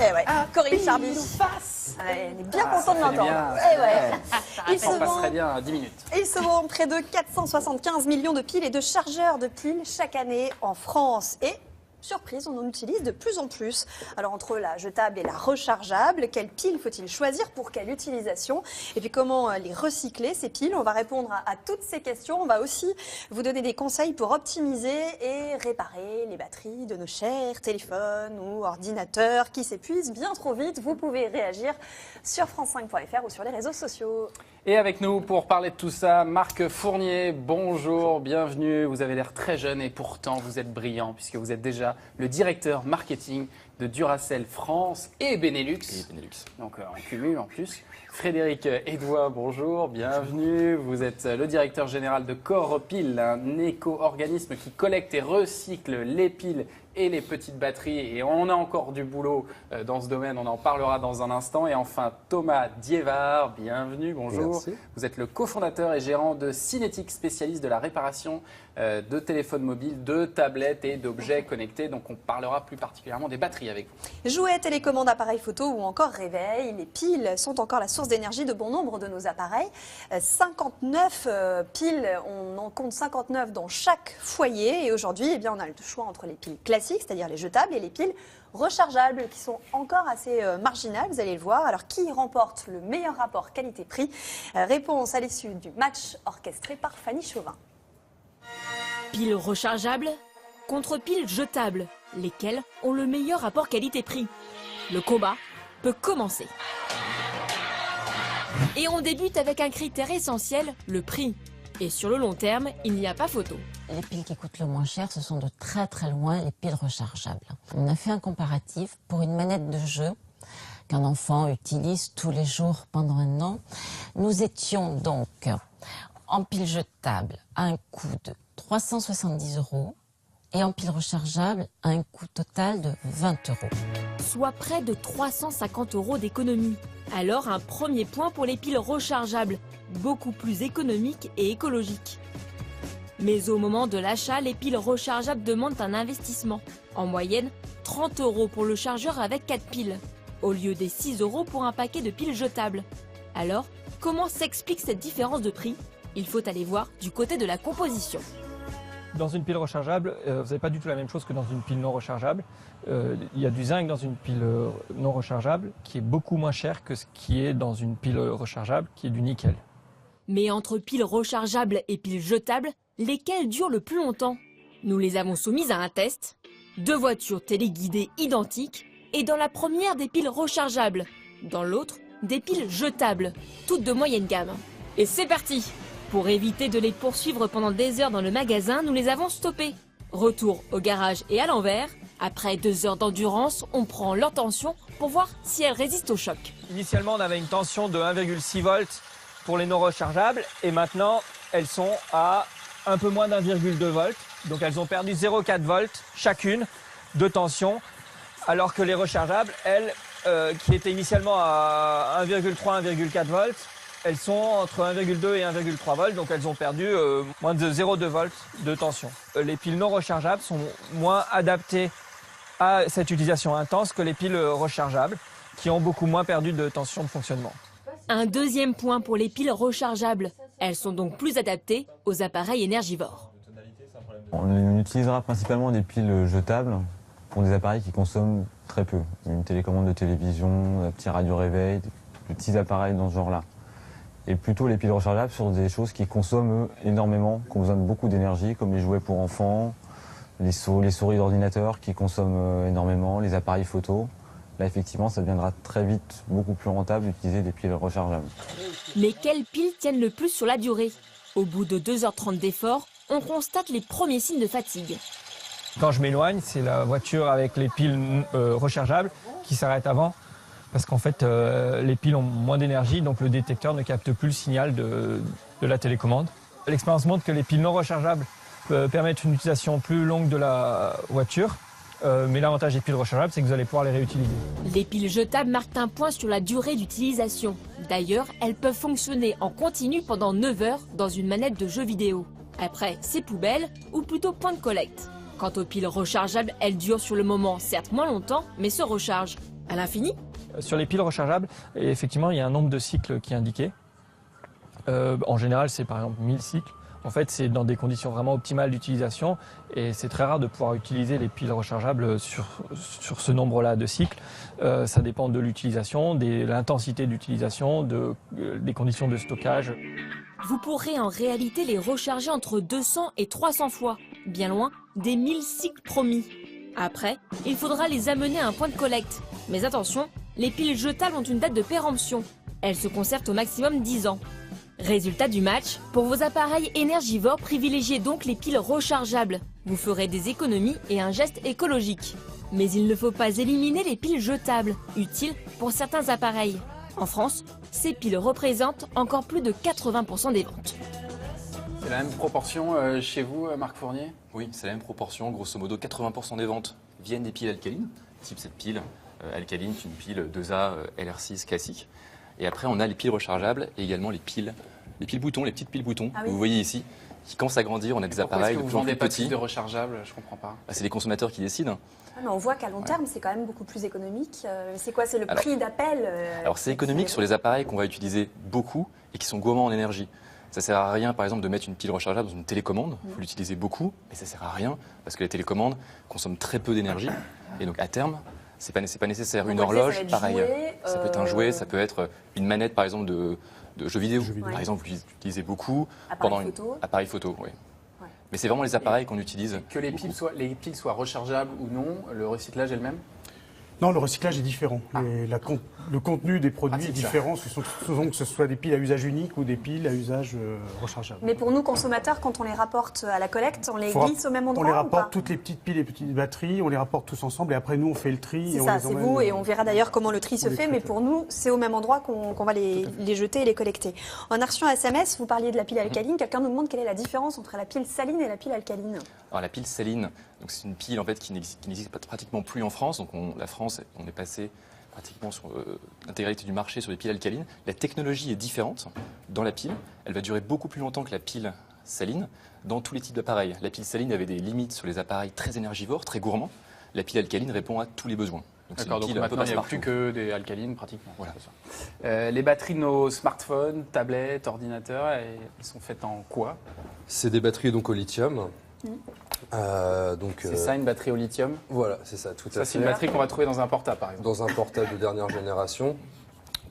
Eh ouais, Corinne Charby. Ouais, on est bien content de l'entendre. Eh ouais. Ça passerait bien à 10 minutes. Il se vend près de 475 millions de piles et de chargeurs de piles chaque année en France. Et surprise, on en utilise de plus en plus. Alors entre la jetable et la rechargeable, quelle pile faut-il choisir pour quelle utilisation? Et puis comment les recycler, ces piles? On va répondre à toutes ces questions. On va aussi vous donner des conseils pour optimiser et réparer les batteries de nos chers téléphones ou ordinateurs qui s'épuisent bien trop vite. Vous pouvez réagir sur france5.fr ou sur les réseaux sociaux. Et avec nous pour parler de tout ça, Marc Fournier, bonjour, bienvenue. Vous avez l'air très jeune et pourtant vous êtes brillant puisque vous êtes déjà le directeur marketing de Duracell France et Benelux. Donc en cumul en plus. Frédéric Edouard, bonjour, bienvenue. Vous êtes le directeur général de Corpile, un éco-organisme qui collecte et recycle les piles et les petites batteries. Et on a encore du boulot dans ce domaine, on en parlera dans un instant. Et enfin, Thomas Diévard, bienvenue, bonjour. Merci. Vous êtes le cofondateur et gérant de Cinétique, spécialiste de la réparation de téléphones mobiles, de tablettes et d'objets connectés. Donc on parlera plus particulièrement des batteries avec vous. Jouets, télécommande, appareils photo ou encore réveil, les piles sont encore la source d'énergie de bon nombre de nos appareils. 59 piles, on en compte 59 dans chaque foyer. Et aujourd'hui, on a le choix entre les piles classiques, c'est-à-dire les jetables, et les piles rechargeables qui sont encore assez marginales, vous allez le voir. Alors qui remporte le meilleur rapport qualité-prix? Réponse à l'issue du match orchestré par Fanny Chauvin. Piles rechargeables contre piles jetables, lesquelles ont le meilleur rapport qualité-prix. Le combat peut commencer. Et on débute avec un critère essentiel, le prix. Et sur le long terme, il n'y a pas photo. Les piles qui coûtent le moins cher, ce sont de très très loin les piles rechargeables. On a fait un comparatif pour une manette de jeu qu'un enfant utilise tous les jours pendant un an. Nous étions donc en pile jetable à un coût de 370 € et en pile rechargeable à un coût total de 20 €. Soit près de 350 € d'économie. Alors un premier point pour les piles rechargeables, beaucoup plus économiques et écologiques. Mais au moment de l'achat, les piles rechargeables demandent un investissement. En moyenne, 30 € pour le chargeur avec 4 piles, au lieu des 6 € pour un paquet de piles jetables. Alors, comment s'explique cette différence de prix? Il faut aller voir du côté de la composition. Dans une pile rechargeable, vous n'avez pas du tout la même chose que dans une pile non rechargeable. Il y a du zinc dans une pile non rechargeable qui est beaucoup moins cher que ce qui est dans une pile rechargeable qui est du nickel. Mais entre piles rechargeables et piles jetables, lesquelles durent le plus longtemps? Nous les avons soumises à un test. 2 voitures téléguidées identiques et dans la première des piles rechargeables, dans l'autre des piles jetables, toutes de moyenne gamme. Et c'est parti! Pour éviter de les poursuivre pendant des heures dans le magasin, nous les avons stoppées. Retour au garage et à l'envers. Après 2 heures d'endurance, on prend leur tension pour voir si elles résistent au choc. Initialement, on avait une tension de 1,6 volts pour les non rechargeables et maintenant, elles sont à un peu moins d'1,2 volts. Donc elles ont perdu 0,4 volts chacune de tension, alors que les rechargeables, elles, qui étaient initialement à 1,3, 1,4 volts, elles sont entre 1,2 et 1,3 volts, donc elles ont perdu moins de 0,2 volts de tension. Les piles non rechargeables sont moins adaptées à cette utilisation intense que les piles rechargeables, qui ont beaucoup moins perdu de tension de fonctionnement. Un deuxième point pour les piles rechargeables. Elles sont donc plus adaptées aux appareils énergivores. On utilisera principalement des piles jetables pour des appareils qui consomment très peu. Une télécommande de télévision, un petit radio-réveil, des petits appareils dans ce genre-là. Et plutôt les piles rechargeables sur des choses qui consomment énormément, qui ont besoin de beaucoup d'énergie, comme les jouets pour enfants, les souris d'ordinateur qui consomment énormément, les appareils photo. Là, effectivement, ça deviendra très vite beaucoup plus rentable d'utiliser des piles rechargeables. Mais quelles piles tiennent le plus sur la durée? Au bout de 2h30 d'effort, on constate les premiers signes de fatigue. Quand je m'éloigne, c'est la voiture avec les piles rechargeables qui s'arrête avant. Parce qu'en fait, les piles ont moins d'énergie, donc le détecteur ne capte plus le signal de la télécommande. L'expérience montre que les piles non rechargeables permettent une utilisation plus longue de la voiture. Mais l'avantage des piles rechargeables, c'est que vous allez pouvoir les réutiliser. Les piles jetables marquent un point sur la durée d'utilisation. D'ailleurs, elles peuvent fonctionner en continu pendant 9 heures dans une manette de jeu vidéo. Après, c'est poubelle ou plutôt point de collecte. Quant aux piles rechargeables, elles durent sur le moment certes moins longtemps, mais se rechargent. À l'infini? Sur les piles rechargeables, effectivement, il y a un nombre de cycles qui est indiqué. En général, c'est par exemple 1000 cycles. En fait, c'est dans des conditions vraiment optimales d'utilisation et c'est très rare de pouvoir utiliser les piles rechargeables sur ce nombre-là de cycles. Ça dépend de l'utilisation, de l'intensité d'utilisation, des conditions de stockage. Vous pourrez en réalité les recharger entre 200 et 300 fois, bien loin des 1000 cycles promis. Après, il faudra les amener à un point de collecte. Mais attention, les piles jetables ont une date de péremption. Elles se conservent au maximum 10 ans. Résultat du match, pour vos appareils énergivores, privilégiez donc les piles rechargeables. Vous ferez des économies et un geste écologique. Mais il ne faut pas éliminer les piles jetables, utiles pour certains appareils. En France, ces piles représentent encore plus de 80% des ventes. C'est la même proportion chez vous, Marc Fournier? Oui, c'est la même proportion. Grosso modo, 80% des ventes viennent des piles alcalines, type cette pile alcaline, c'est une pile 2A LR6 classique. Et après, on a les piles rechargeables et également les piles boutons, les petites piles boutons Ah oui. que vous voyez ici, qui commencent à grandir. On a des appareils de Pourquoi est-ce que plus vous en vendez plus pas petits. plus de rechargeables? Je comprends pas. C'est les consommateurs qui décident. Ah, mais on voit qu'à long terme, c'est quand même beaucoup plus économique. C'est quoi? C'est le prix d'appel Alors c'est économique sur les appareils qu'on va utiliser beaucoup et qui sont gourmands en énergie. Ça sert à rien, par exemple, de mettre une pile rechargeable dans une télécommande. Il faut l'utiliser beaucoup, mais ça sert à rien parce que les télécommandes consomment très peu d'énergie. Et donc à terme, c'est pas nécessaire. Donc, Une on va dire, horloge, ça va être pareil. jouet, Ça peut être un jouet, ça peut être une manette, par exemple, de jeux vidéo. vidéo. Par exemple, vous l'utilisez beaucoup Appareil photo. appareil photo, oui. Ouais. Mais c'est vraiment les appareils qu'on utilise. Que les piles soient rechargeables ou non, le recyclage est le même? Non, le recyclage est différent. Le contenu des produits Pratique, est différent, que ce soit des piles à usage unique ou des piles à usage rechargeable. Mais pour nous, consommateurs, quand on les rapporte à la collecte, on les Faut glisse au même endroit On les ou pas? rapporte, toutes les petites piles et petites batteries, on les rapporte tous ensemble et après nous on fait le tri. C'est et on ça, les c'est emmène, vous, et on verra d'ailleurs comment le tri se les fait, traite, mais ouais. pour nous, c'est au même endroit qu'on va les jeter et les collecter. En action SMS, vous parliez de la pile alcaline, quelqu'un nous demande quelle est la différence entre la pile saline et la pile alcaline. Alors la pile saline, c'est une pile en fait qui n'existe pratiquement plus en France. Donc la France, on est passé pratiquement sur l'intégralité du marché sur les piles alcalines. La technologie est différente dans la pile. Elle va durer beaucoup plus longtemps que la pile saline dans tous les types d'appareils. La pile saline avait des limites sur les appareils très énergivores, très gourmands. La pile alcaline répond à tous les besoins. Donc c'est D'accord, une donc pile un peu maintenant il n'y a passe-partout. plus que des alcalines pratiquement. Voilà. C'est ça. Les batteries de nos smartphones, tablettes, ordinateurs, elles sont faites en quoi? C'est des batteries donc au lithium. C'est ça une batterie au lithium? Voilà, c'est ça, tout Ça à c'est une fait. batterie qu'on va trouver dans un portable par exemple. Dans un portable de dernière génération,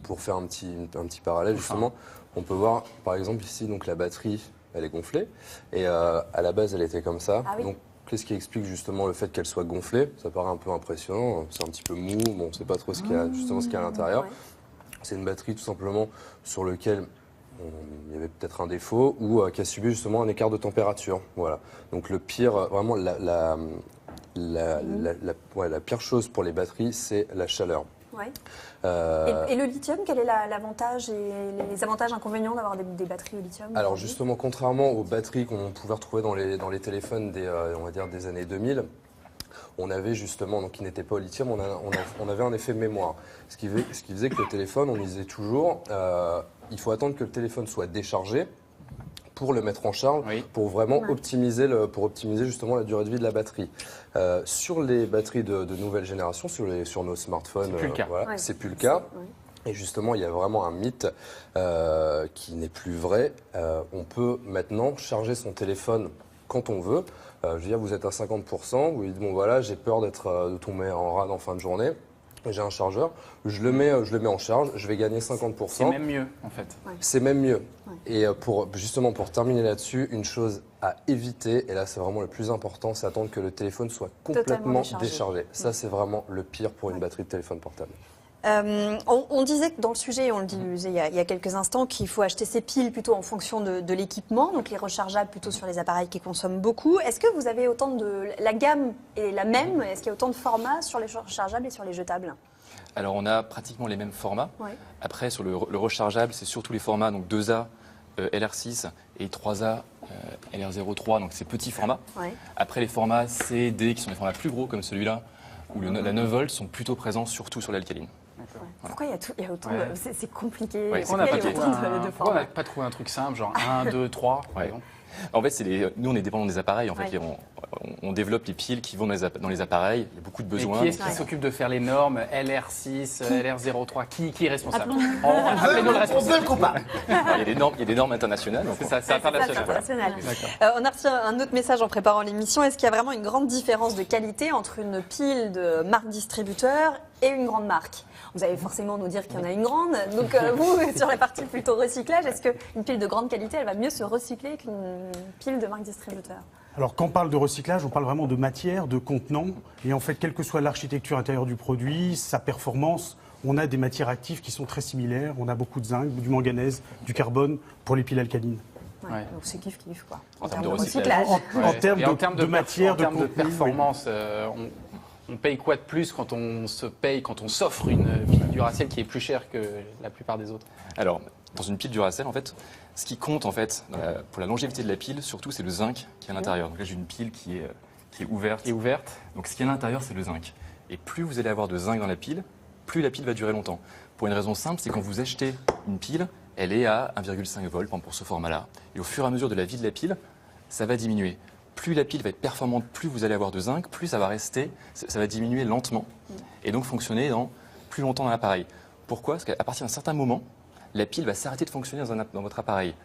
pour faire un petit parallèle justement, on peut voir par exemple ici donc la batterie, elle est gonflée et à la base elle était comme ça. Ah oui. Donc qu'est-ce qui explique justement le fait qu'elle soit gonflée? Ça paraît un peu impressionnant, c'est un petit peu mou, bon, on ne sait pas trop ce qu'il y a justement ce qu'il y a à l'intérieur. Ouais. C'est une batterie tout simplement sur lequel il y avait peut-être un défaut ou qui a subi justement un écart de température. Voilà. Donc le pire, vraiment la pire chose pour les batteries, c'est la chaleur. Ouais. Euh, Et le lithium, quel est l'avantage et les avantages inconvénients d'avoir des batteries au lithium alors aujourd'hui? justement, contrairement aux batteries qu'on pouvait retrouver dans les téléphones on va dire des années 2000, on avait justement, donc qui n'était pas au lithium, on avait un effet mémoire. Ce qui faisait que le téléphone, on disait toujours, il faut attendre que le téléphone soit déchargé pour le mettre en charge, Oui. pour vraiment Ouais. optimiser justement la durée de vie de la batterie. Sur les batteries de nouvelle génération, sur nos smartphones, C'est plus le cas. voilà, Ouais. c'est plus le cas. Ouais. Et justement, il y a vraiment un mythe qui n'est plus vrai. On peut maintenant charger son téléphone quand on veut. Je veux dire, vous êtes à 50%, vous dites, bon voilà, j'ai peur de tomber en rade en fin de journée. J'ai un chargeur, je le mets en charge, je vais gagner 50%. C'est même mieux en fait. C'est même mieux. Ouais. Et justement, pour terminer là-dessus, une chose à éviter, et là c'est vraiment le plus important, c'est attendre que le téléphone soit Totalement complètement déchargé. déchargé. Ça, c'est vraiment le pire pour une batterie de téléphone portable. On disait que dans le sujet, on le disait il y a quelques instants, qu'il faut acheter ses piles plutôt en fonction de l'équipement, donc les rechargeables plutôt sur les appareils qui consomment beaucoup. Est-ce que vous avez autant de... La gamme est la même? Est-ce qu'il y a autant de formats sur les rechargeables et sur les jetables? Alors on a pratiquement les mêmes formats. Ouais. Après sur le rechargeable, c'est surtout les formats donc 2A LR6 et 3A LR03, donc c'est petits formats. Ouais. Après les formats C, D qui sont des formats plus gros comme celui-là, où la 9 volts sont plutôt présents surtout sur l'alcaline. Pourquoi il y a autant Ouais. de... C'est compliqué. Ouais, Pourquoi on n'a Pourquoi pas, il y a trouvé autant de pourquoi on n'a formats? pas trouvé un truc simple, genre 1, 2, 3 par Ouais. exemple? En fait, nous on est dépendant des appareils en fait. Ouais. on développe les piles qui vont dans les appareils. Il y a beaucoup de Et besoins. qui est-ce qui Donc, s'occupe de faire les normes LR6, LR03 qui est responsable On Appelez-nous le veut responsable. le coupable. il y a des normes internationales. Donc, C'est ça, c'est international. International. D'accord. On a reçu un autre message en préparant l'émission. Est-ce qu'il y a vraiment une grande différence de qualité entre une pile de marque distributeur et une grande marque? Vous allez forcément nous dire qu'il y en a une grande. Donc vous, sur la partie plutôt recyclage, est-ce qu'une pile de grande qualité, elle va mieux se recycler qu'une pile de marque distributeur? Alors, quand on parle de recyclage, on parle vraiment de matière, de contenant. Et en fait, quelle que soit l'architecture intérieure du produit, sa performance, on a des matières actives qui sont très similaires. On a beaucoup de zinc, du manganèse, du carbone pour les piles alcalines. Ouais. Donc c'est kiff-kiff, quoi. En termes de recyclage. En termes de matière, en termes de contenu, oui. performance, on paye quoi de plus quand on s'offre une pile Duracell qui est plus chère que la plupart des autres? Alors, dans une pile Duracell, en fait, ce qui compte en fait pour la longévité de la pile, surtout, c'est le zinc qui est à l'intérieur. Donc là, j'ai une pile qui est ouverte. Qui est ouverte. Donc ce qui est à l'intérieur, c'est le zinc. Et plus vous allez avoir de zinc dans la pile, plus la pile va durer longtemps. Pour une raison simple, c'est quand vous achetez une pile, elle est à 1,5 volts pour ce format-là. Et au fur et à mesure de la vie de la pile, ça va diminuer. Plus la pile va être performante, plus vous allez avoir de zinc, plus ça va rester, ça va diminuer lentement et donc fonctionner plus longtemps dans l'appareil. Pourquoi? Parce qu'à partir d'un certain moment, la pile va s'arrêter de fonctionner dans votre appareil.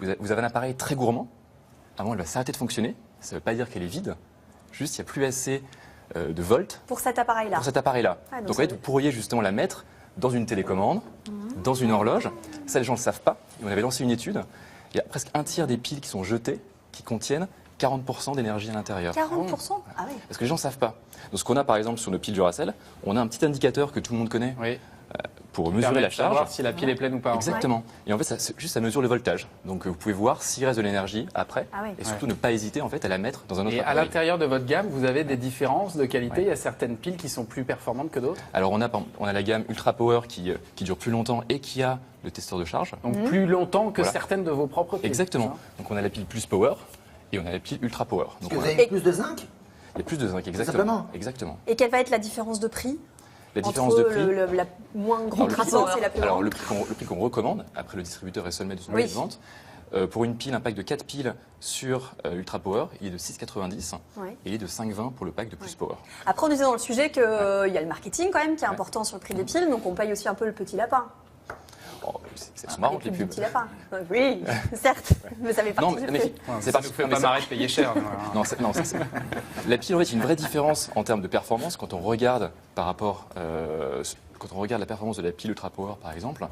Vous avez un appareil très gourmand, à un moment elle va s'arrêter de fonctionner, ça ne veut pas dire qu'elle est vide, juste il n'y a plus assez de volts Pour cet appareil-là. pour cet appareil-là. Ah, donc donc ça en fait, vous pourriez justement la mettre dans une télécommande, dans une horloge. Ça, les gens ne le savent pas. Et on avait lancé une étude. Il y a presque un tiers des piles qui sont jetées qui contiennent 40% d'énergie à l'intérieur. 40%? Ah oui. Parce que les gens ne savent pas. Donc, ce qu'on a par exemple sur nos piles Duracell, on a un petit indicateur que tout le monde connaît Oui. pour mesurer Permet la de savoir charge. si la pile est pleine ou pas. Exactement. Et en fait, ça mesure le voltage. Donc, vous pouvez voir s'il reste de l'énergie après. Ah oui. Et surtout, ne pas hésiter en fait à la mettre dans un autre Et à appareil. l'intérieur de votre gamme, vous avez des différences de qualité. Il y a certaines piles qui sont plus performantes que d'autres. Alors, on a la gamme Ultra Power qui dure plus longtemps et qui a le testeur de charge. Donc plus longtemps que Voilà. certaines de vos propres piles. Exactement. Donc on a la pile Plus Power et on a la pile Ultra Power. Donc Est-ce que on vous a- avez plus de zinc? il y a plus de zinc, exactement. simplement. Exactement. Et quelle va être la différence de prix La entre différence de prix. la moins grande Alors, puissance et la plus alors, grande? le prix qu'on recommande, après le distributeur est seul maître de son Oui. prix de vente, pour une pile, un pack de 4 piles sur Ultra Power, il est de 6,90 Ouais. et il est de 5,20 pour le pack de Plus Power. Après, on disait dans le sujet qu'il y a le marketing quand même qui est important sur le prix des piles, donc on paye aussi un peu le petit lapin. Oh, elles sont marrantes Les les pubs du pubs. petit lapin. Oui, certes, mais ça fait partie Non, du mais prix. c'est Ça pas nous fait pas marrer de payer cher. Non, la pile, en fait, il y a une vraie différence en termes de performance quand on regarde par rapport, quand on regarde la performance de la pile Ultra Power, par exemple,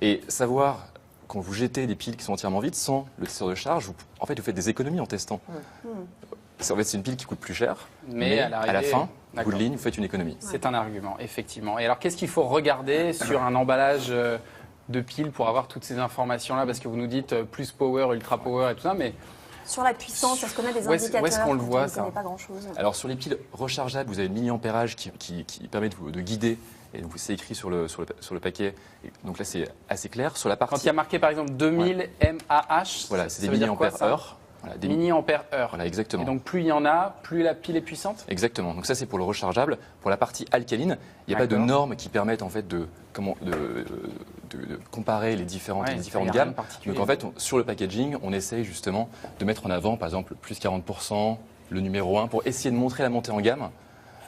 et savoir quand vous jetez des piles qui sont entièrement vides sans le testeur de charge, en fait, vous faites des économies en testant. En fait, c'est une pile qui coûte plus cher, mais à la l'arrivée, fin, d'accord. bout de ligne, vous faites une économie. C'est un argument, effectivement. Et alors, qu'est-ce qu'il faut regarder sur un emballage de piles pour avoir toutes ces informations-là? Parce que vous nous dites Plus Power, Ultra Power et tout ça, mais Sur la puissance, est-ce qu'on a des Où est-ce indicateurs qu'on le quand voit, on ne ça connaît pas grand-chose? Alors, sur les piles rechargeables, vous avez le milliampérage qui permet de guider. Et donc, c'est écrit sur le paquet. Et donc là, c'est assez clair. Sur la partie. quand il y a marqué par exemple 2000 mAh, Voilà, c'est ça des veut dire quoi, milliampères ça heure. Voilà, des Milliampères heure. Voilà, exactement. Et donc plus il y en a, plus la pile est puissante. Exactement. Donc ça, c'est pour le rechargeable. Pour la partie alcaline, il n'y a pas de D'accord. normes qui permettent en fait de comparer les différentes Ouais, il y gammes. a rien de particulier. Donc en fait, sur le packaging, on essaye justement de mettre en avant, par exemple, plus 40%, le numéro 1, pour essayer de montrer la montée en gamme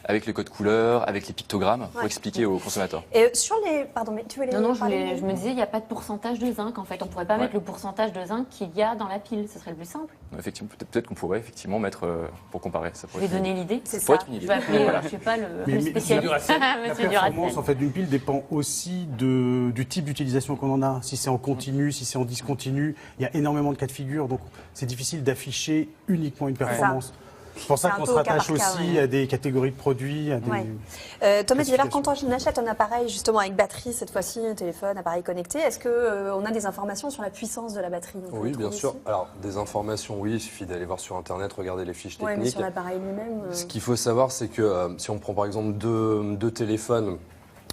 avec les codes couleurs, avec les pictogrammes, pour Ouais. expliquer aux consommateurs. Et sur les... Pardon, mais tu veux les Non, je parler, me disais, il n'y a pas de pourcentage de zinc en fait. On ne pourrait pas Ouais. mettre le pourcentage de zinc qu'il y a dans la pile. Ce serait le plus simple. Effectivement, peut-être qu'on pourrait effectivement mettre pour comparer. Ça Je pourrait vais être une- donner l'idée. C'est pourrait ça. être une Je idée. vais appeler, Voilà. je sais pas, le Mais spécialiste. La Monsieur performance Duracell. en fait, d'une pile dépend aussi du type d'utilisation qu'on en a. Si c'est en continu, si c'est en discontinu, il y a énormément de cas de figure. Donc c'est difficile d'afficher uniquement une performance. C'est pour ça C'est un qu'on peu se au cas rattache par cas, aussi ouais. à des catégories de produits. À des... Ouais. Thomas Dillard, classifications. quand on achète un appareil justement avec batterie, cette fois-ci, un téléphone, appareil connecté, est-ce qu'on a des informations sur la puissance de la batterie? On peut Oui, le bien trouver sûr. ici Alors, des informations, oui, il suffit d'aller voir sur Internet, regarder les fiches Ouais, mais techniques. sur l'appareil lui-même. Ce qu'il faut savoir, c'est que si on prend par exemple deux téléphones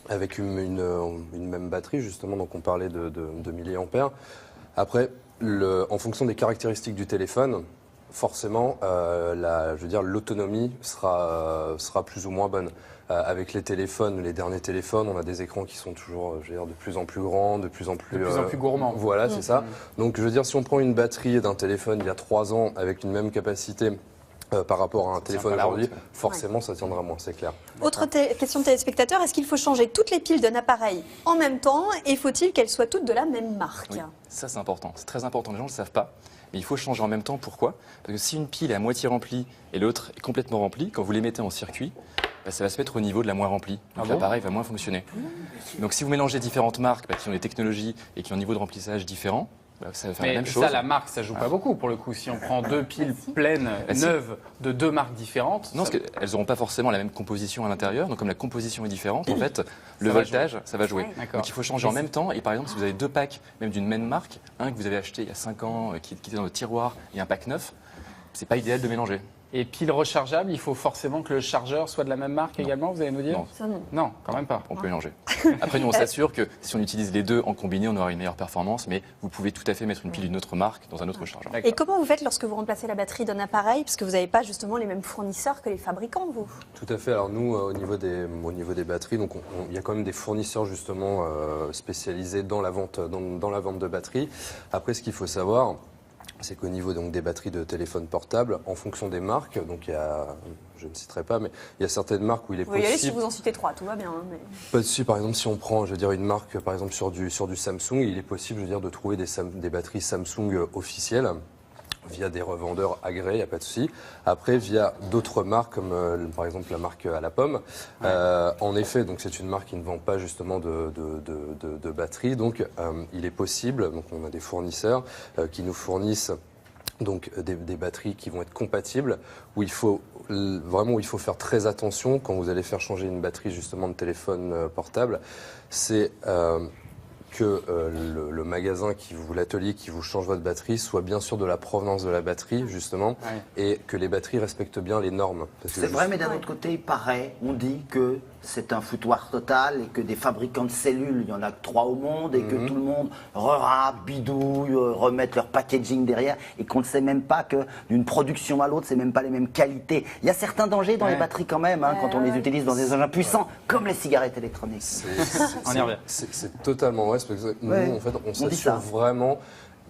avec une même batterie, justement, donc on parlait de milliampères, après, en fonction des caractéristiques du téléphone, forcément, l'autonomie sera plus ou moins bonne. Avec les téléphones, les derniers téléphones, on a des écrans qui sont toujours, de plus en plus grands, de plus en plus gourmands. Voilà, c'est ça. Donc, je veux dire, si on prend une batterie d'un téléphone il y a 3 ans avec une même capacité par rapport à un tient téléphone pas la aujourd'hui, route. forcément ça tiendra moins, c'est clair. Autre question de téléspectateur, est-ce qu'il faut changer toutes les piles d'un appareil en même temps et faut-il qu'elles soient toutes de la même marque? Oui, ça c'est important, c'est très important, les gens ne le savent pas. Mais il faut changer en même temps, pourquoi? Parce que si une pile est à moitié remplie et l'autre est complètement remplie, quand vous les mettez en circuit, ça va se mettre au niveau de la moins remplie. Donc l'appareil va moins fonctionner. Donc si vous mélangez différentes marques qui ont des technologies et qui ont un niveau de remplissage différent, ça va faire la Mais même chose. ça, la marque, ça joue pas beaucoup pour le coup. Si on prend 2 piles pleines, neuves, de 2 marques différentes. Non, parce qu'elles n'auront pas forcément la même composition à l'intérieur. Donc comme la composition est différente, en fait, le voltage, ça va jouer. D'accord. Donc il faut changer en même temps. Et par exemple, si vous avez 2 packs, même d'une même marque, un que vous avez acheté il y a 5 ans, qui était dans le tiroir, et un pack neuf, c'est pas idéal de mélanger. Et piles rechargeables, il faut forcément que le chargeur soit de la même marque également, vous allez nous dire? Non. Ça, non. Non, quand même pas. On peut mélanger. Après, nous, on s'assure que si on utilise les deux en combiné, on aura une meilleure performance. Mais vous pouvez tout à fait mettre une pile d'une autre marque dans un autre chargeur. Et comment vous faites lorsque vous remplacez la batterie d'un appareil? Parce que vous n'avez pas justement les mêmes fournisseurs que les fabricants, vous. Tout à fait. Alors nous, au niveau des batteries, donc il y a quand même des fournisseurs justement spécialisés dans la vente, dans la vente de batteries. Après, ce qu'il faut savoir, c'est qu'au niveau donc des batteries de téléphone portable, en fonction des marques, donc il y a, je ne citerai pas, mais il y a certaines marques où il est Vous pouvez y aller si possible. vous en citez 3, tout va bien. hein, mais- Pas de souci. Par exemple, si on prend, je veux dire, une marque, par exemple sur du Samsung, il est possible, je veux dire, de trouver des batteries Samsung officielles via des revendeurs agréés, il n'y a pas de souci. Après, via d'autres marques, comme par exemple la marque à la pomme. En effet, donc c'est une marque qui ne vend pas justement de batterie. Donc, il est possible, donc on a des fournisseurs qui nous fournissent donc des batteries qui vont être compatibles, où il faut faire très attention quand vous allez faire changer une batterie justement de téléphone portable. C'est que le magasin l'atelier qui vous change votre batterie soit bien sûr de la provenance de la batterie justement, et que les batteries respectent bien les normes. C'est vrai, mais d'un autre côté, il paraît, on dit que c'est un foutoir total et que des fabricants de cellules, il y en a que 3 au monde et que tout le monde rerape, bidouille, remettent leur packaging derrière et qu'on ne sait même pas que d'une production à l'autre, c'est même pas les mêmes qualités. Il y a certains dangers dans les batteries quand même, quand on les utilise dans des engins puissants, comme les cigarettes électroniques. On y revient. C'est totalement vrai, parce que nous, en fait, on dit s'assure ça. vraiment.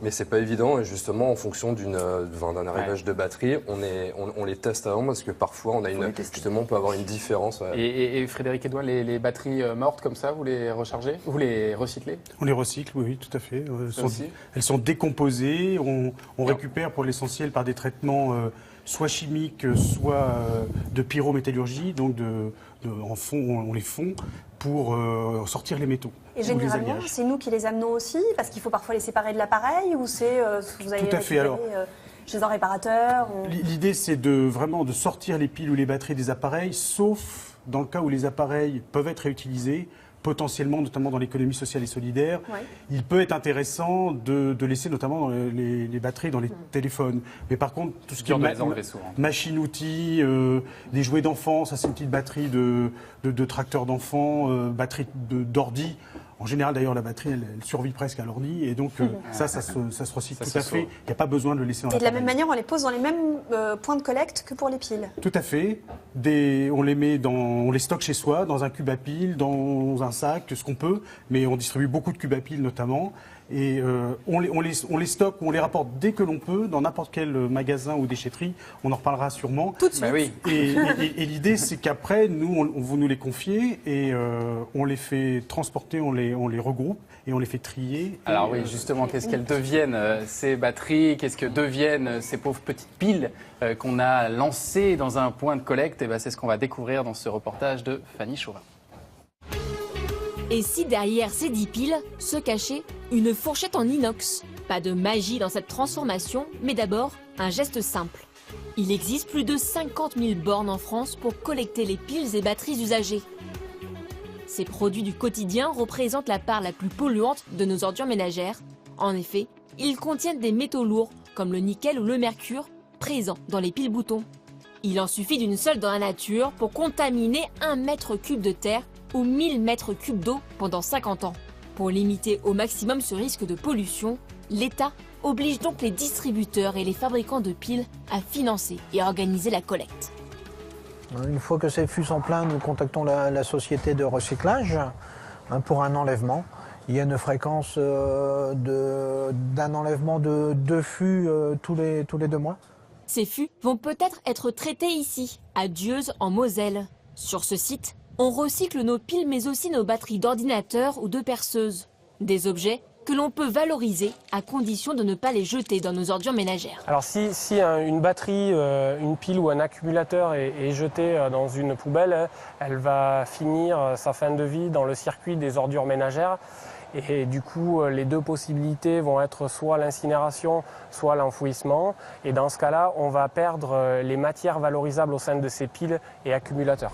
Mais c'est pas évident, et justement en fonction d'un arrivage de batterie, on les teste avant, parce que parfois on peut avoir une différence. Et Frédéric Edouin, les batteries mortes comme ça, vous les rechargez? Vous les recyclez? On les recycle, oui, tout à fait. aussi Elles sont décomposées, on récupère pour l'essentiel par des traitements soit chimiques, soit de pyrométallurgie, donc on les fond pour sortir les métaux. Et ou les généralement, alliages. c'est nous qui les amenons aussi, parce qu'il faut parfois les séparer de l'appareil, ou c'est vous allez Tout à fait, récupérer, alors. chez un réparateur L'idée, c'est vraiment de sortir les piles ou les batteries des appareils, sauf dans le cas où les appareils peuvent être réutilisés, potentiellement, notamment dans l'économie sociale et solidaire. Ouais. Il peut être intéressant de laisser notamment les batteries dans les téléphones. Mais par contre, tout ce qui Dur est de les enlever souvent. machine-outils, des jouets d'enfants, ça c'est une petite batterie de tracteur d'enfants, batterie d'ordi. En général, d'ailleurs, la batterie, elle survit presque à l'ordi. Et donc, ça se recycle Ça tout à se fait. sauve. Il n'y a pas besoin de le laisser dans Et de la l'appareil. même manière, on les pose dans les mêmes points de collecte que pour les piles. Tout à fait. On les stocke chez soi, dans un cube à piles, dans un sac, ce qu'on peut. Mais on distribue beaucoup de cubes à piles notamment. Et on les stocke, on les rapporte dès que l'on peut, dans n'importe quel magasin ou déchetterie. On en reparlera sûrement. Tout de suite. Bah oui. Et l'idée, c'est qu'après, vous nous les confiez et on les fait transporter, on les regroupe et on les fait trier. Alors oui, justement, qu'est-ce qu'elles deviennent ces batteries? Qu'est-ce que deviennent ces pauvres petites piles qu'on a lancées dans un point de collecte? Et ben, c'est ce qu'on va découvrir dans ce reportage de Fanny Chauvin. Et si derrière ces 10 piles se cachait une fourchette en inox? Pas de magie dans cette transformation, mais d'abord un geste simple. Il existe plus de 50 000 bornes en France pour collecter les piles et batteries usagées. Ces produits du quotidien représentent la part la plus polluante de nos ordures ménagères. En effet, ils contiennent des métaux lourds comme le nickel ou le mercure, présents dans les piles boutons. Il en suffit d'une seule dans la nature pour contaminer 1 mètre cube de terre ou 1000 mètres cubes d'eau pendant 50 ans. Pour limiter au maximum ce risque de pollution, l'État oblige donc les distributeurs et les fabricants de piles à financer et organiser la collecte. Une fois que ces fûts sont pleins, nous contactons la société de recyclage pour un enlèvement. Il y a une fréquence d'un enlèvement de 2 fûts tous les 2 mois. Ces fûts vont peut-être être traités ici, à Dieuze en Moselle. Sur ce site, on recycle nos piles mais aussi nos batteries d'ordinateur ou de perceuses. Des objets que l'on peut valoriser à condition de ne pas les jeter dans nos ordures ménagères. Alors si une batterie, une pile ou un accumulateur est jeté dans une poubelle, elle va finir sa fin de vie dans le circuit des ordures ménagères. Et du coup, les deux possibilités vont être soit l'incinération, soit l'enfouissement. Et dans ce cas-là, on va perdre les matières valorisables au sein de ces piles et accumulateurs.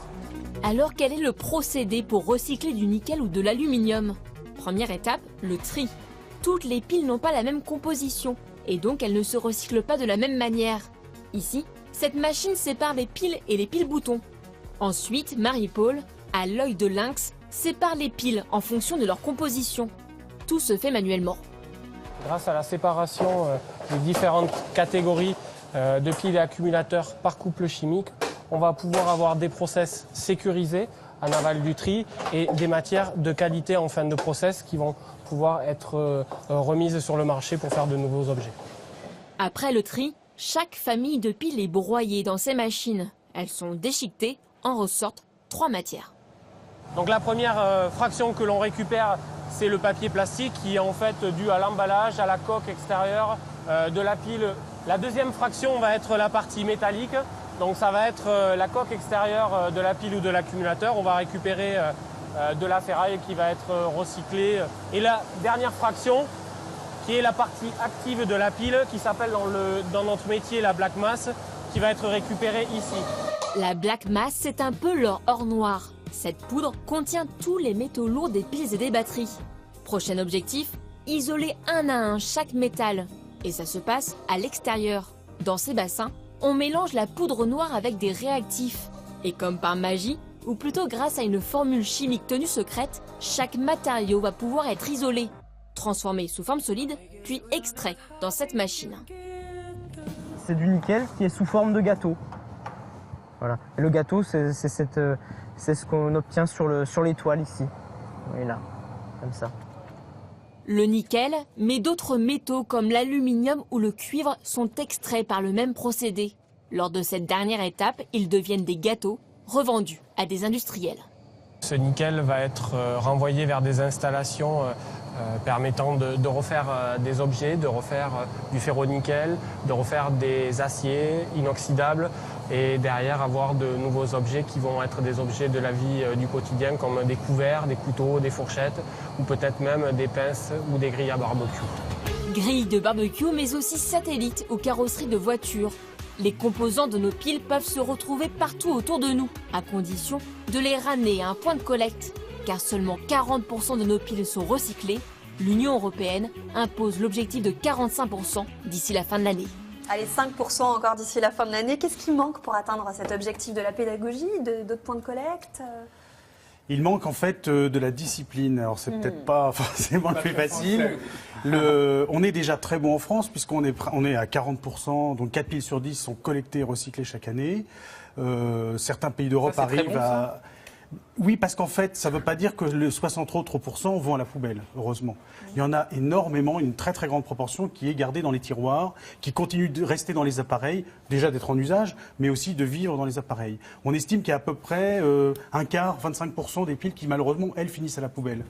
Alors quel est le procédé pour recycler du nickel ou de l'aluminium? Première étape, le tri. Toutes les piles n'ont pas la même composition et donc elles ne se recyclent pas de la même manière. Ici, cette machine sépare les piles et les piles-boutons. Ensuite, Marie-Paul, à l'œil de lynx, sépare les piles en fonction de leur composition. Tout se fait manuellement. Grâce à la séparation des différentes catégories de piles et accumulateurs par couple chimique, on va pouvoir avoir des process sécurisés en aval du tri et des matières de qualité en fin de process qui vont pouvoir être remises sur le marché pour faire de nouveaux objets. Après le tri, chaque famille de piles est broyée dans ces machines. Elles sont déchiquetées, en ressortent 3 matières. Donc la première fraction que l'on récupère, c'est le papier plastique qui est en fait dû à l'emballage, à la coque extérieure de la pile. La deuxième fraction va être la partie métallique. Donc ça va être la coque extérieure de la pile ou de l'accumulateur. On va récupérer de la ferraille qui va être recyclée. Et la dernière fraction, qui est la partie active de la pile, qui s'appelle dans notre métier la black mass, qui va être récupérée ici. La black mass, c'est un peu leur or noir. Cette poudre contient tous les métaux lourds des piles et des batteries. Prochain objectif, isoler un à un chaque métal. Et ça se passe à l'extérieur. Dans ces bassins, on mélange la poudre noire avec des réactifs. Et comme par magie, ou plutôt grâce à une formule chimique tenue secrète, chaque matériau va pouvoir être isolé, transformé sous forme solide, puis extrait dans cette machine. C'est du nickel qui est sous forme de gâteau. Voilà. Et le gâteau, c'est ce qu'on obtient sur l'étoile ici. Oui, là, comme ça. Le nickel, mais d'autres métaux comme l'aluminium ou le cuivre sont extraits par le même procédé. Lors de cette dernière étape, ils deviennent des gâteaux revendus à des industriels. Ce nickel va être renvoyé vers des installations permettant de refaire des objets, de refaire du ferro-nickel, de refaire des aciers inoxydables et derrière avoir de nouveaux objets qui vont être des objets de la vie du quotidien comme des couverts, des couteaux, des fourchettes ou peut-être même des pinces ou des grilles à barbecue. Grilles de barbecue mais aussi satellites ou carrosseries de voitures. Les composants de nos piles peuvent se retrouver partout autour de nous, à condition de les ramener à un point de collecte. Car seulement 40% de nos piles sont recyclées, l'Union européenne impose l'objectif de 45% d'ici la fin de l'année. Allez, 5% encore d'ici la fin de l'année. Qu'est-ce qui manque pour atteindre cet objectif de la pédagogie, d'autres points de collecte? Il manque en fait de la discipline. Alors c'est peut-être pas forcément le plus facile. On est déjà très bon en France puisqu'on est à 40%, donc 4 piles sur 10 sont collectées et recyclées chaque année. Certains pays d'Europe arrivent à... Oui, parce qu'en fait, ça ne veut pas dire que les 60 autres % vont à la poubelle, heureusement. Il y en a énormément, une très très grande proportion qui est gardée dans les tiroirs, qui continue de rester dans les appareils, déjà d'être en usage, mais aussi de vivre dans les appareils. On estime qu'il y a à peu près un quart, 25% des piles qui malheureusement, elles, finissent à la poubelle.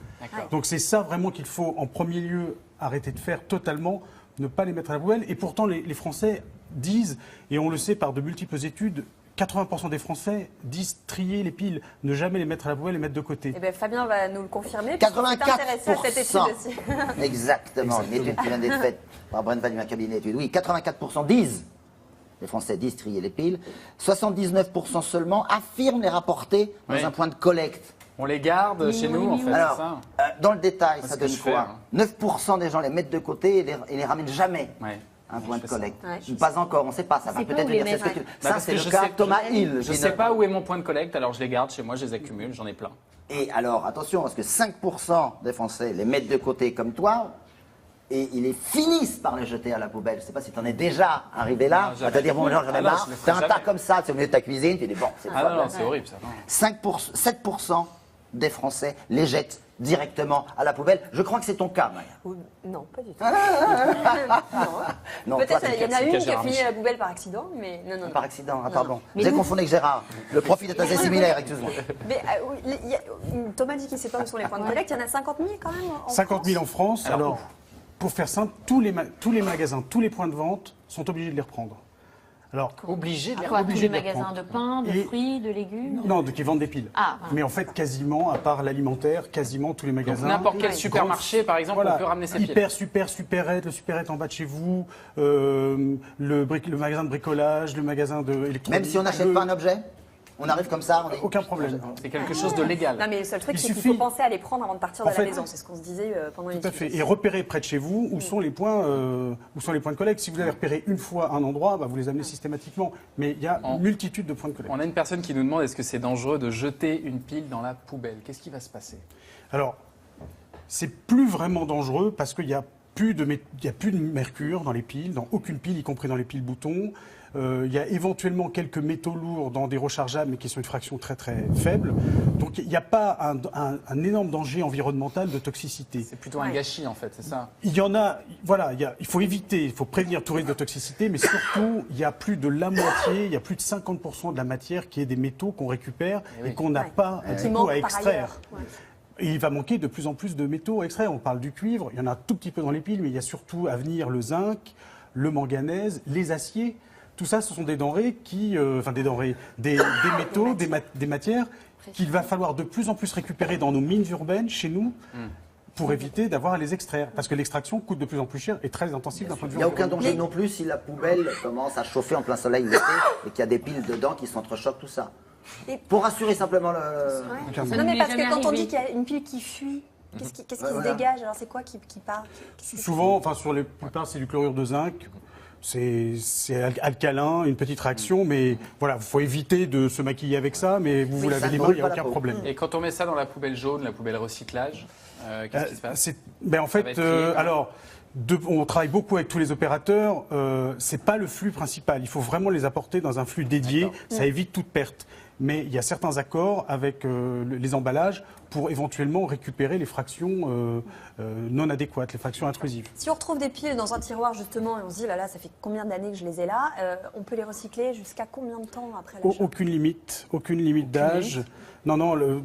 Donc c'est ça vraiment qu'il faut en premier lieu arrêter de faire totalement, ne pas les mettre à la poubelle. Et pourtant, les Français disent, et on le sait par de multiples études, 80% des Français disent trier les piles, ne jamais les mettre à la poubelle et mettre de côté. Eh bien, Fabien va nous le confirmer. 84%. Exactement. Une étude qui vient d'être faite par Brent Van, un cabinet d'études. Oui, 84% disent, les Français disent trier les piles. 79% seulement affirment les rapporter dans un point de collecte. On les garde chez nous, en fait. Alors, ça. dans le détail, ça donne quoi? 9% des gens les mettent de côté et les ramènent jamais. Un point de collecte. Pas encore, on ne sait pas, ça va peut-être venir. Ça, c'est le cas Thomas Hill. Je ne sais pas où est mon point de collecte, alors je les garde chez moi, je les accumule, j'en ai plein. Et alors, attention, parce que 5% des Français les mettent de côté comme toi, et ils les finissent par les jeter à la poubelle. Je ne sais pas si tu en es déjà arrivé là, à te dire, bon, j'en ai marre, tu as un tas comme ça, tu es au milieu de ta cuisine, tu dis, bon, c'est non, c'est horrible ça. 7% des Français les jettent directement à la poubelle. Je crois que c'est ton cas, Maya. Non, pas du tout. Non, Peut-être toi, il y en a c'est une qui a Gérard fini à Michel. la poubelle par accident, mais non. Par accident, Non, pardon. non. Vous Mais avez nous- confondu avec Gérard. Le profil est assez similaire, excuse-moi. Mais oui, Thomas dit qu'il ne sait pas où sont les points de collecte. Il y en a 50 000 quand même en 50 000 en France. Alors, pour faire simple, tous les magasins, tous les points de vente sont obligés de les reprendre. Alors, obligés Tous les magasins de pain, de fruits, de légumes. Non, qui vendent des piles. Ah, voilà. Mais en fait, quasiment, à part l'alimentaire, quasiment tous les magasins. n'importe quel supermarché, par exemple, on peut ramener ses piles. Hyper, Superette, le Superette en bas de chez vous, le magasin de bricolage, le magasin d'électronique. Même si on n'achète pas un objet, on arrive comme ça. Aucun problème. C'est quelque chose de légal. Non, mais le seul truc, Il c'est qu'il suffit- faut penser à les prendre avant de partir de En la fait- maison. C'est ce qu'on se disait pendant les Tout à fait. Et repérer près de chez vous où sont les points de collecte. Si vous avez repéré une fois un endroit, vous les amenez systématiquement. Mais il y a une multitude de points de collecte. On a une personne qui nous demande est-ce que c'est dangereux de jeter une pile dans la poubelle? Qu'est-ce qui va se passer? Alors, c'est plus vraiment dangereux parce qu'il n'y a plus de mercure dans les piles, dans aucune pile, y compris dans les piles boutons. Il y a éventuellement quelques métaux lourds dans des rechargeables, mais qui sont une fraction très très faible. Donc il n'y a pas un énorme danger environnemental de toxicité. C'est plutôt un gâchis en fait, c'est ça? Il y en a, voilà, il faut éviter, il faut prévenir tout risque de toxicité, mais surtout, il y a plus de la moitié, il y a plus de 50% de la matière qui est des métaux qu'on récupère et qu'on n'a pas Qui du manque coup à par extraire. ailleurs. Ouais. Et il va manquer de plus en plus de métaux à extraire. On parle du cuivre, il y en a un tout petit peu dans les piles, mais il y a surtout à venir le zinc, le manganèse, les aciers. Tout ça, ce sont des denrées des métaux, des matières qu'il va falloir de plus en plus récupérer dans nos mines urbaines, chez nous, pour éviter d'avoir à les extraire. Parce que l'extraction coûte de plus en plus cher et très intensive d'un point de Il vue n'y a aucun danger environnemental. non plus si la poubelle commence à chauffer en plein soleil l'été et qu'il y a des piles dedans qui s'entrechoquent, tout ça. Pour rassurer simplement le... Non, mais parce que quand on dit qu'il y a une pile qui fuit, qu'est-ce qui se voilà. dégage? Alors c'est quoi qui part? Souvent, sur les plupart, c'est du chlorure de zinc. C'est alcalin, une petite réaction, mais voilà, il faut éviter de se maquiller avec ça, mais vous lavez les mains, il n'y a aucun problème. Et quand on met ça dans la poubelle jaune, la poubelle recyclage, qu'est-ce qui se passe? En Ça va fait, être trié, alors, on travaille beaucoup avec tous les opérateurs. C'est pas le flux principal. Il faut vraiment les apporter dans un flux dédié. Ça évite toute perte. Mais il y a certains accords avec les emballages pour éventuellement récupérer les fractions non adéquates, les fractions intrusives. Si on retrouve des piles dans un tiroir justement et on se dit là, ça fait combien d'années que je les ai là, on peut les recycler jusqu'à combien de temps après l'achat? Aucune limite d'âge. Non,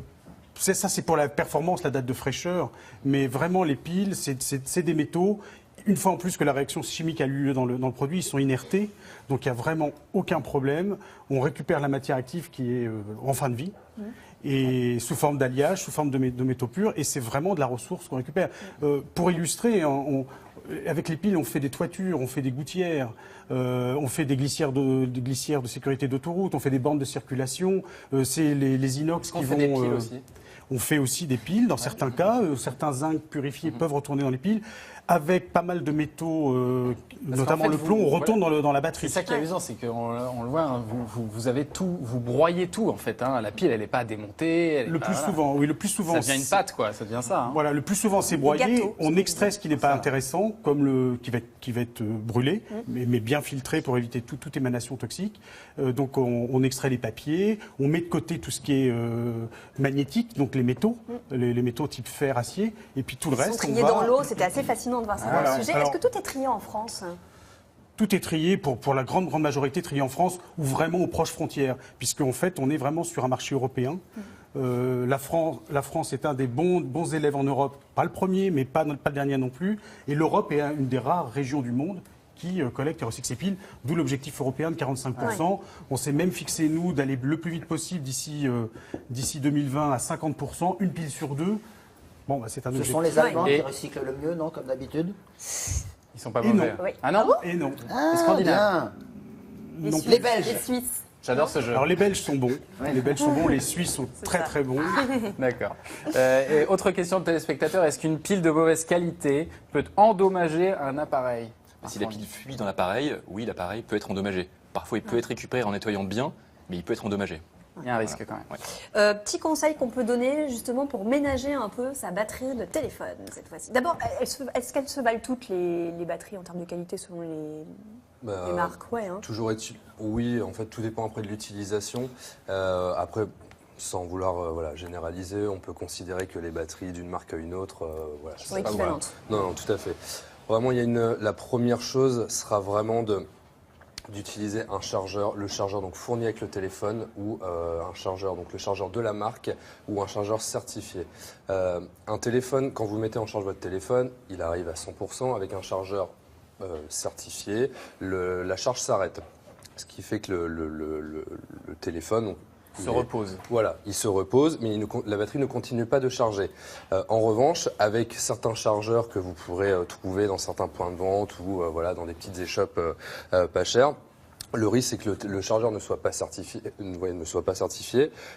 ça c'est pour la performance, la date de fraîcheur. Mais vraiment, les piles, c'est des métaux. Une fois en plus que la réaction chimique a eu lieu dans le produit, ils sont inertés. Donc il n'y a vraiment aucun problème. On récupère la matière active qui est en fin de vie. Et sous forme d'alliage, sous forme de métaux purs. Et c'est vraiment de la ressource qu'on récupère. Pour illustrer, avec les piles, on fait des toitures, on fait des gouttières, on fait des glissières de sécurité d'autoroute, on fait des bornes de circulation. C'est les inox qui On vont... fait des piles aussi. On fait aussi des piles dans certains cas. Certains zincs purifiés peuvent retourner dans les piles. Avec pas mal de métaux, notamment qu'en fait, le plomb, on retourne dans la batterie. C'est ça qui est amusant, c'est qu'on le voit, hein, vous avez tout, vous broyez tout en fait. Hein. La pile, elle n'est pas démontée. Le plus souvent, ça devient une pâte, quoi. Ça devient ça. Hein. Voilà, le plus souvent c'est broyé. On extrait ce qui n'est pas intéressant, comme qui va être brûlé, mais bien filtré pour éviter toute émanation toxique. Donc on extrait les papiers, on met de côté tout ce qui est magnétique, donc les métaux, les métaux type fer, acier, et puis tout le Ils sont reste. triés dans l'eau, c'était assez fascinant de voir ça dans Voilà. le sujet. Alors- Est-ce que tout est trié en France? Tout est trié, pour la grande majorité, trié en France ou vraiment aux proches frontières, puisqu'en fait, on est vraiment sur un marché européen. La France est un des bons élèves en Europe, pas le premier, mais pas le dernier non plus. Et l'Europe est une des rares régions du monde qui collecte et recycle ses piles, d'où l'objectif européen de 45%. Ouais. On s'est même fixé, nous, d'aller le plus vite possible d'ici 2020 à 50%, une pile sur deux. Bon, c'est un Ce objectif. sont les Allemands qui recyclent le mieux, non, comme d'habitude? Ils sont pas Et mauvais. non. Oui. Ah non? Et non. Les Scandinaves. bien. Non Les plus. Belges. Les Suisses. J'adore ce jeu. Alors les Belges sont bons, les Belges sont bons, les Suisses sont très ça. très bons. D'accord. Et autre question de téléspectateur, est-ce qu'une pile de mauvaise qualité peut endommager un appareil? Si la pile fuit dans l'appareil, oui, l'appareil peut être endommagé. Parfois, il peut être récupéré en nettoyant bien, mais il peut être endommagé. Il y a un risque quand même. Ouais. Petit conseil qu'on peut donner justement pour ménager un peu sa batterie de téléphone cette fois-ci. D'abord, est-ce qu'elles se valent toutes les batteries en termes de qualité selon les marques? Ouais, hein. Toujours oui, en fait, tout dépend après de l'utilisation. Après, sans vouloir voilà, généraliser, on peut considérer que les batteries d'une marque à une autre, voilà, sont équivalentes. Non, non, tout à fait. Vraiment, la première chose sera vraiment d'utiliser un chargeur, le chargeur donc fourni avec le téléphone ou un chargeur, donc le chargeur de la marque ou un chargeur certifié. Un téléphone, quand vous mettez en charge votre téléphone, il arrive à 100% avec un chargeur certifié, la charge s'arrête. Ce qui fait que le téléphone se repose. Voilà, il se repose, mais la batterie ne continue pas de charger. En revanche, avec certains chargeurs que vous pourrez trouver dans certains points de vente ou voilà, dans des petites échoppes pas chères, le risque, c'est que le chargeur ne soit pas certifié,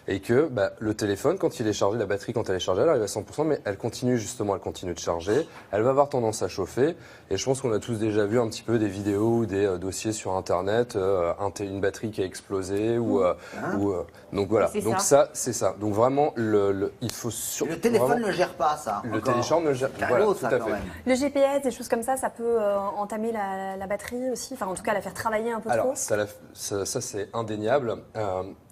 et que le téléphone, quand il est chargé, la batterie, quand elle est chargée, elle arrive à 100%, mais elle continue de charger. Elle va avoir tendance à chauffer. Et je pense qu'on a tous déjà vu un petit peu des vidéos ou des dossiers sur Internet, une batterie qui a explosé donc voilà. Donc ça, c'est ça. Donc vraiment, il faut le téléphone ne gère pas ça. Le téléphone ne gère pas. Voilà, tout à fait. Le GPS, des choses comme ça peut entamer la batterie aussi. Enfin, en tout cas, la faire travailler un peu trop. Ça c'est indéniable,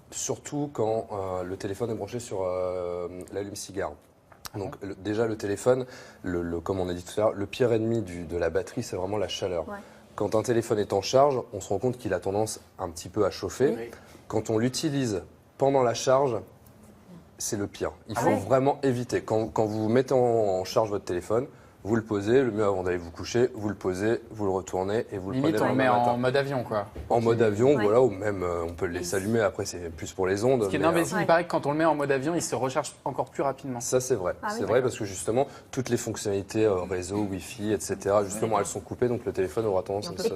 surtout quand le téléphone est branché sur l'allume-cigare. Donc déjà le téléphone, comme on a dit tout à l'heure, le pire ennemi de la batterie, c'est vraiment la chaleur. Ouais. Quand un téléphone est en charge, on se rend compte qu'il a tendance un petit peu à chauffer. Oui. Quand on l'utilise pendant la charge, c'est le pire. Il faut vraiment éviter. Quand vous mettez en charge votre téléphone, vous le posez, le mieux avant d'aller vous coucher, vous le posez, vous le retournez et vous le prenez. Limite, on le met en mode avion, quoi. En mode avion, voilà, ou même on peut le laisser allumer, après c'est plus pour les ondes. Il paraît que quand on le met en mode avion, il se recharge encore plus rapidement. Ça, c'est vrai. C'est vrai parce que justement, toutes les fonctionnalités réseau, Wi-Fi, etc., justement, elles sont coupées, donc le téléphone aura tendance à se...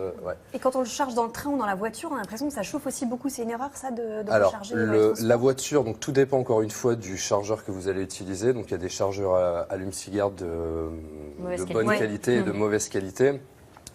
Et quand on le charge dans le train ou dans la voiture, on a l'impression que ça chauffe aussi beaucoup. C'est une erreur, ça, de recharger la voiture, donc tout dépend encore une fois du chargeur que vous allez utiliser. Donc il y a des chargeurs allume-cigare de bonne qualité et de mauvaise qualité.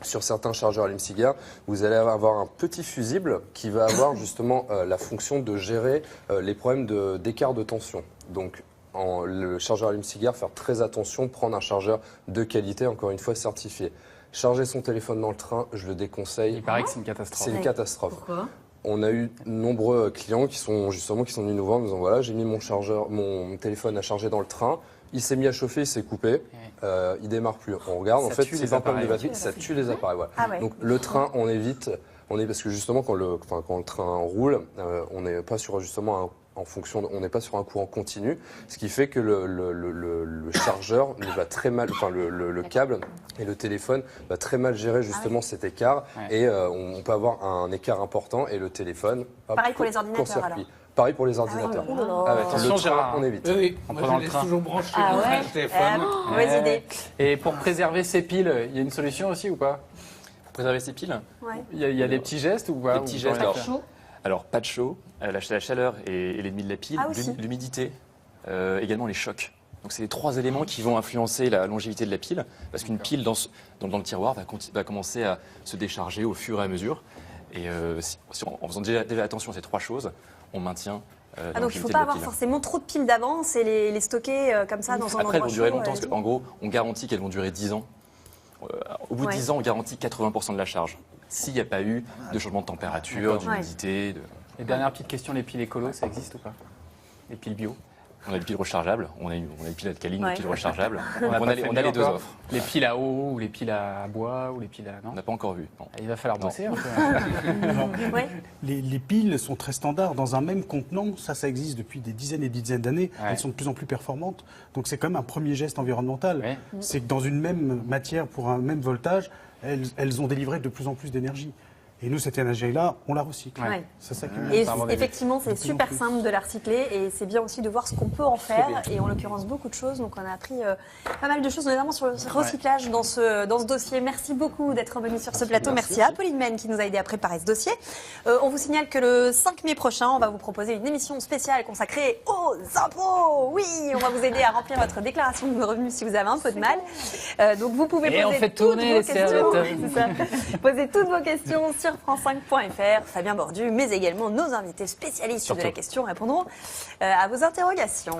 Sur certains chargeurs allume-cigare, vous allez avoir un petit fusible qui va avoir justement la fonction de gérer les problèmes d'écart de tension. Donc le chargeur allume-cigare, faire très attention, prendre un chargeur de qualité, encore une fois certifié. Charger son téléphone dans le train, je le déconseille. Il paraît que c'est une catastrophe. C'est une catastrophe. Pourquoi ? On a eu nombreux clients qui sont venus nous voir en disant voilà, j'ai mis mon téléphone à charger dans le train, il s'est mis à chauffer, il s'est coupé, il démarre plus. On regarde, en fait, c'est un problème de batterie, ça tue les appareils. Voilà. Ah ouais. Donc le train, on évite, parce que justement quand le train roule, on n'est pas sur justement on n'est pas sur un courant continu, ce qui fait que le chargeur va très mal, le câble et le téléphone va très mal gérer justement cet écart et on peut avoir un écart important et le téléphone. Pareil pour les ordinateurs alors. Pareil pour les ordinateurs. Attention, Gérard, on évite. Oui, en moi prenant je le laisse train. toujours branché le téléphone. Mauvaise idée. Et pour préserver ses piles, il y a une solution aussi ou pas? Pour préserver ses piles, il y a des petits gestes ou pas? Des petits gestes. Alors, pas de chaud, la chaleur est l'ennemi de la pile, l'humidité, également les chocs. Donc, c'est les trois éléments qui vont influencer la longévité de la pile, parce qu'une pile dans le tiroir va commencer à se décharger au fur et à mesure. Et en faisant déjà attention à ces trois choses, on maintient donc il ne faut pas avoir forcément trop de piles d'avance et les stocker comme ça dans un endroit chaud. Après, elles vont durer longtemps, parce qu'en gros, on garantit qu'elles vont durer 10 ans. Au bout de 10 ans, on garantit 80% de la charge. S'il n'y a pas eu de changement de température, d'humidité. Et dernière petite question, les piles écolo, ça existe ou pas? Les piles bio? On a des piles rechargeables, on a des piles alcalines, des piles rechargeables. On a les deux offres. Les piles à eau ou les piles à bois ou les piles à... Non, on n'a pas encore vu. Non. Il va falloir bosser un peu. Les piles sont très standards. Dans un même contenant, ça existe depuis des dizaines et des dizaines d'années. Elles sont de plus en plus performantes. Donc c'est quand même un premier geste environnemental. C'est que dans une même matière, pour un même voltage, elles ont délivré de plus en plus d'énergie. Et nous, cette énergie-là, on la recycle. C'est ça qui et effectivement, c'est super simple de la recycler et c'est bien aussi de voir ce qu'on peut en faire. Et en l'occurrence, beaucoup de choses. Donc, on a appris pas mal de choses, notamment sur le recyclage dans ce dossier. Merci beaucoup d'être venu sur ce plateau. Merci à Apolline Men qui nous a aidé à préparer ce dossier. On vous signale que le 5 mai prochain, on va vous proposer une émission spéciale consacrée aux impôts. Oui, on va vous aider à remplir votre déclaration de revenus si vous avez un peu de mal. Donc, vous pouvez poser toutes vos questions. Posez toutes vos questions sur France5.fr, Fabien Bordu, mais également nos invités spécialistes de la question répondront à vos interrogations.